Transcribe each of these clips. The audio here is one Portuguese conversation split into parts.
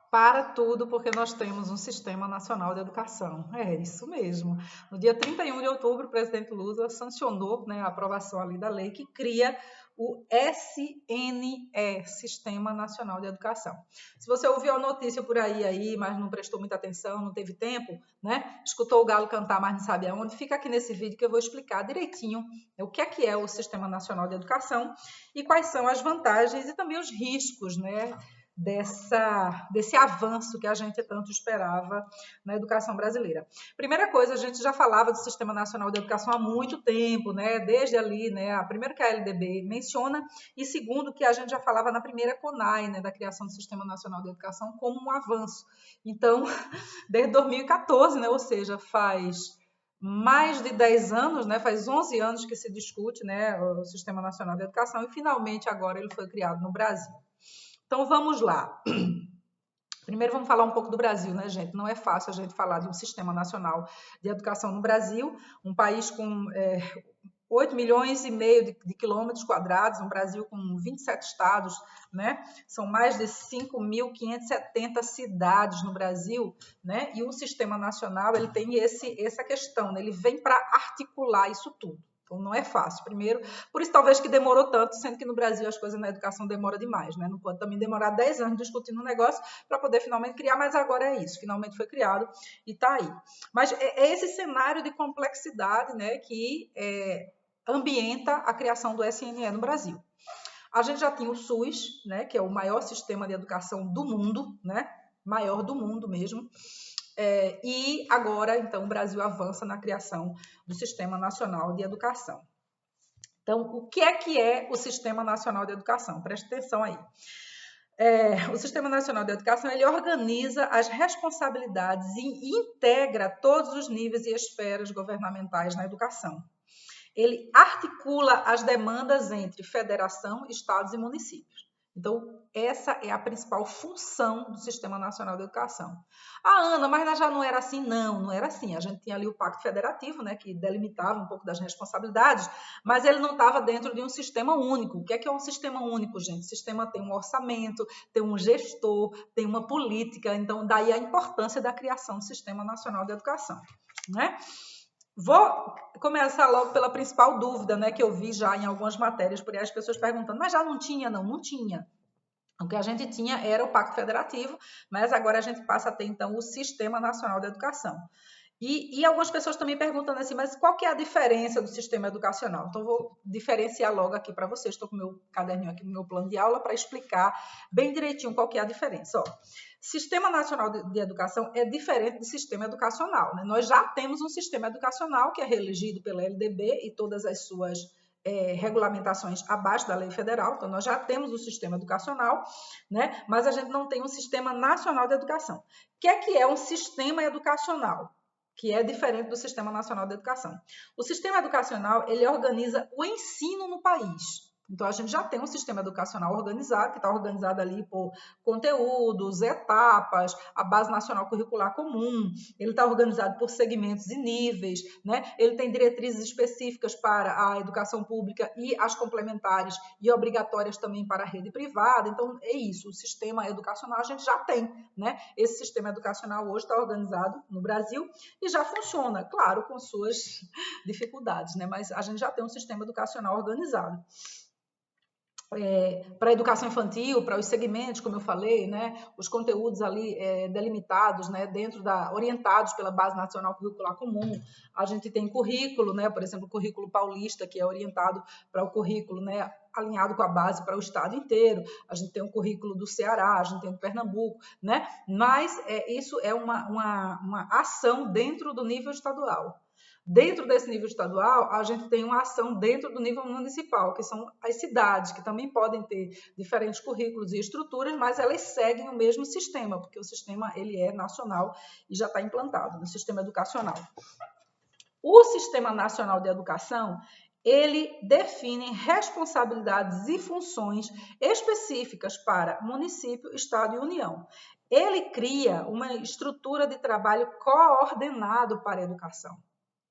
Para tudo, porque nós temos um Sistema Nacional de Educação. É isso mesmo. No dia 31 de outubro, o presidente Lula sancionou, né, a aprovação ali da lei que cria o SNE, Sistema Nacional de Educação. Se você ouviu a notícia por aí, mas não prestou muita atenção, não teve tempo, né? Escutou o galo cantar, mas não sabe aonde, fica aqui nesse vídeo que eu vou explicar direitinho o que é o Sistema Nacional de Educação e quais são as vantagens e também os riscos, né? Desse avanço que a gente tanto esperava na educação brasileira. Primeira coisa, a gente já falava do Sistema Nacional de Educação há muito tempo, né? Desde ali, né? Primeiro que a LDB menciona, e segundo que a gente já falava na primeira CONAE, né? Da criação do Sistema Nacional de Educação como um avanço. Então, desde 2014, né? Ou seja, faz mais de 10 anos, né? Faz 11 anos que se discute, né? O Sistema Nacional de Educação e finalmente agora ele foi criado no Brasil. Então vamos lá. Primeiro vamos falar um pouco do Brasil, né, gente? Não é fácil a gente falar de um Sistema Nacional de Educação no Brasil, um país com 8 milhões e meio de quilômetros quadrados, um Brasil com 27 estados, né? São mais de 5.570 cidades no Brasil, né? E o Sistema Nacional, ele tem essa questão, né? Ele vem para articular isso tudo. Então, não é fácil. Primeiro, por isso talvez que demorou tanto, sendo que no Brasil as coisas na educação demoram demais, né? Não pode também demorar 10 anos discutindo um negócio para poder finalmente criar, mas agora é isso. Finalmente foi criado e está aí. Mas é esse cenário de complexidade, né, que ambienta a criação do SNE no Brasil. A gente já tinha o SUS, né, que é o maior sistema de educação do mundo, né? Maior do mundo mesmo. E agora, então, o Brasil avança na criação do Sistema Nacional de Educação. Então, o que é o Sistema Nacional de Educação? Preste atenção aí. O Sistema Nacional de Educação ele organiza as responsabilidades e integra todos os níveis e esferas governamentais na educação. Ele articula as demandas entre federação, estados e municípios. Então, essa é a principal função do Sistema Nacional de Educação. Ana, mas já não era assim? Não era assim. A gente tinha ali o Pacto Federativo, né, que delimitava um pouco das responsabilidades, mas ele não estava dentro de um sistema único. O que é um sistema único, gente? O sistema tem um orçamento, tem um gestor, tem uma política. Então, daí a importância da criação do Sistema Nacional de Educação, né? Vou começar logo pela principal dúvida, né, que eu vi já em algumas matérias, por aí as pessoas perguntando, mas já não tinha? Não tinha. O que a gente tinha era o Pacto Federativo, mas agora a gente passa a ter, então, o Sistema Nacional de Educação. E algumas pessoas também perguntando assim, mas qual que é a diferença do sistema educacional? Então, vou diferenciar logo aqui para vocês. Estou com o meu caderninho aqui no meu plano de aula para explicar bem direitinho qual que é a diferença. Sistema Nacional de Educação é diferente do sistema educacional, né? Nós já temos um sistema educacional que é reelegido pela LDB e todas as suas regulamentações abaixo da lei federal, então nós já temos o sistema educacional, né? Mas a gente não tem um sistema nacional de educação. O que é um sistema educacional? Que é diferente do Sistema Nacional de Educação. O sistema educacional, ele organiza o ensino no país. Então, a gente já tem um sistema educacional organizado, que está organizado ali por conteúdos, etapas, a Base Nacional Curricular Comum, ele está organizado por segmentos e níveis, né? Ele tem diretrizes específicas para a educação pública e as complementares e obrigatórias também para a rede privada. Então, é isso, o sistema educacional a gente já tem, né? Esse sistema educacional hoje está organizado no Brasil e já funciona, claro, com suas dificuldades, né? Mas a gente já tem um sistema educacional organizado. Para a educação infantil, para os segmentos, como eu falei, né, os conteúdos ali delimitados, né, orientados pela Base Nacional Curricular Comum. A gente tem currículo, né, por exemplo, o currículo paulista, que é orientado para o currículo, né, alinhado com a base para o estado inteiro. A gente tem o currículo do Ceará, a gente tem do Pernambuco, né? Mas isso é uma ação dentro do nível estadual. Dentro desse nível estadual, a gente tem uma ação dentro do nível municipal, que são as cidades, que também podem ter diferentes currículos e estruturas, mas elas seguem o mesmo sistema, porque o sistema ele é nacional e já está implantado no sistema educacional. O Sistema Nacional de Educação, ele define responsabilidades e funções específicas para município, estado e União. Ele cria uma estrutura de trabalho coordenado para a educação.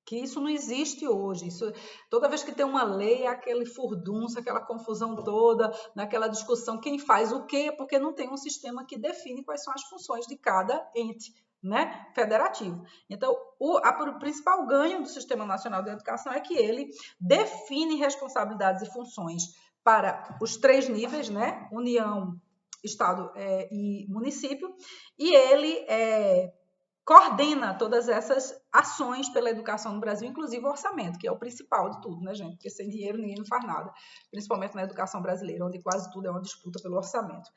que isso não existe hoje. Isso, toda vez que tem uma lei, é aquele furdunço, aquela confusão toda, naquela discussão, quem faz o quê, porque não tem um sistema que define quais são as funções de cada ente, né, federativo. Então, o principal ganho do Sistema Nacional de Educação é que ele define responsabilidades e funções para os 3 níveis, né, União, Estado e município, e ele coordena todas essas ações pela educação no Brasil, inclusive o orçamento, que é o principal de tudo, né, gente? Porque sem dinheiro ninguém não faz nada, principalmente na educação brasileira, onde quase tudo é uma disputa pelo orçamento.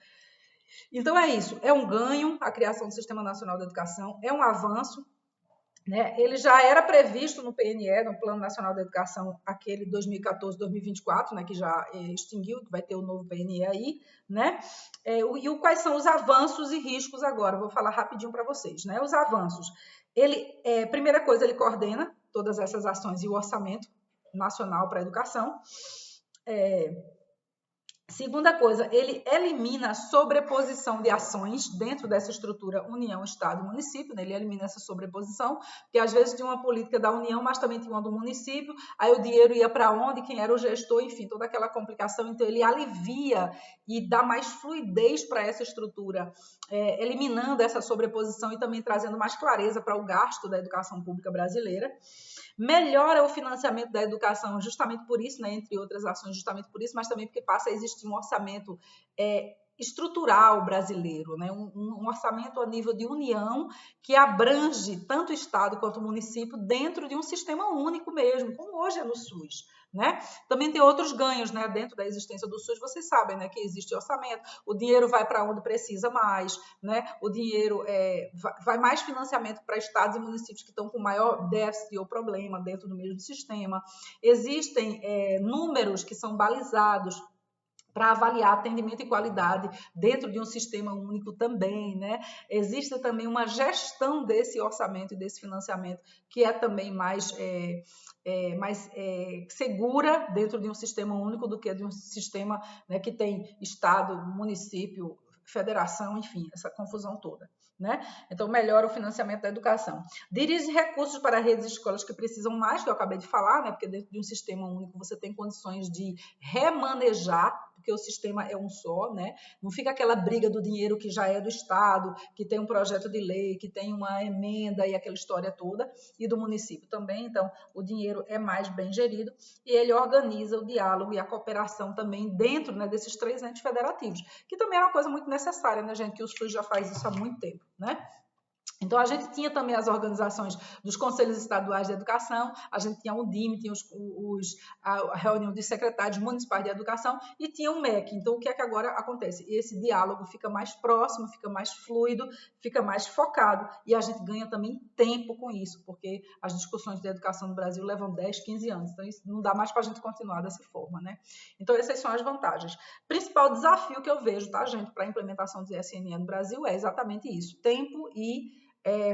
Então é isso, é um ganho a criação do Sistema Nacional de Educação, é um avanço, né? Ele já era previsto no PNE, no Plano Nacional de Educação, aquele 2014-2024, né, que já extinguiu, que vai ter o novo PNE aí, né? Quais são os avanços e riscos agora? Vou falar rapidinho para vocês, né? Os avanços. Primeira coisa, ele coordena todas essas ações e o orçamento nacional para a educação. Segunda coisa, ele elimina a sobreposição de ações dentro dessa estrutura União, Estado e município, né? Ele elimina essa sobreposição, porque às vezes tinha uma política da União, mas também tinha uma do município, aí o dinheiro ia para onde, quem era o gestor, enfim, toda aquela complicação. Então, ele alivia e dá mais fluidez para essa estrutura, eliminando essa sobreposição e também trazendo mais clareza para o gasto da educação pública brasileira. Melhora o financiamento da educação, justamente por isso, né, entre outras ações, justamente por isso, mas também porque passa a existir um orçamento estrutural brasileiro, né? Um orçamento a nível de União que abrange tanto o Estado quanto o município dentro de um sistema único mesmo, como hoje é no SUS. Né? Também tem outros ganhos, né? Dentro da existência do SUS, vocês sabem, né, que existe orçamento, o dinheiro vai para onde precisa mais, né? O dinheiro vai mais financiamento para estados e municípios que estão com maior déficit ou problema dentro do mesmo sistema. Existem números que são balizados para avaliar atendimento e qualidade dentro de um sistema único também, né? Existe também uma gestão desse orçamento e desse financiamento que é também mais segura dentro de um sistema único do que de um sistema, né, que tem Estado, município, federação, enfim, essa confusão toda. Né? Então, melhora o financiamento da educação. Dirige recursos para redes de escolas que precisam mais, que eu acabei de falar, né? Porque dentro de um sistema único você tem condições de remanejar, porque o sistema é um só, né? Não fica aquela briga do dinheiro que já é do Estado, que tem um projeto de lei, que tem uma emenda e aquela história toda, e do município também. Então, o dinheiro é mais bem gerido e ele organiza o diálogo e a cooperação também dentro, né, desses 3 entes federativos, que também é uma coisa muito necessária, né, gente? Que o SUS já faz isso há muito tempo, né? Então, a gente tinha também as organizações dos Conselhos Estaduais de Educação, a gente tinha o DIME, tinha a reunião dos secretários municipais de educação e tinha o MEC. Então, o que é que agora acontece? Esse diálogo fica mais próximo, fica mais fluido, fica mais focado e a gente ganha também tempo com isso, porque as discussões de educação no Brasil levam 10, 15 anos, então isso não dá mais para a gente continuar dessa forma, né? Então, essas são as vantagens. O principal desafio que eu vejo, tá, gente, para a implementação do SNE no Brasil é exatamente isso, tempo e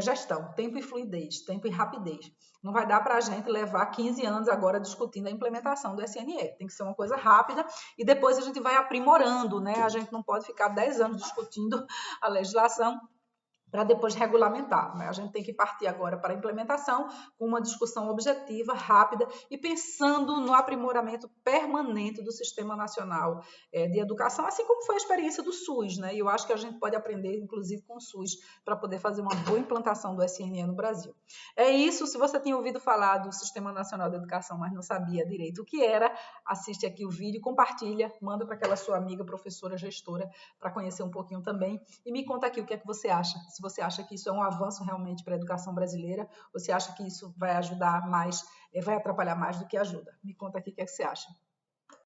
gestão, tempo e fluidez, tempo e rapidez. Não vai dar para a gente levar 15 anos agora discutindo a implementação do SNE. Tem que ser uma coisa rápida e depois a gente vai aprimorando, né? A gente não pode ficar 10 anos discutindo a legislação para depois regulamentar. Né? A gente tem que partir agora para a implementação com uma discussão objetiva, rápida e pensando no aprimoramento permanente do Sistema Nacional de Educação, assim como foi a experiência do SUS. Né? E eu acho que a gente pode aprender, inclusive, com o SUS, para poder fazer uma boa implantação do SNE no Brasil. É isso. Se você tinha ouvido falar do Sistema Nacional de Educação, mas não sabia direito o que era, assiste aqui o vídeo, compartilha, manda para aquela sua amiga, professora, gestora, para conhecer um pouquinho também. E me conta aqui o que é que você acha. Se você acha que isso é um avanço realmente para a educação brasileira, ou você acha que isso vai ajudar mais, vai atrapalhar mais do que ajuda. Me conta aqui o que é que você acha.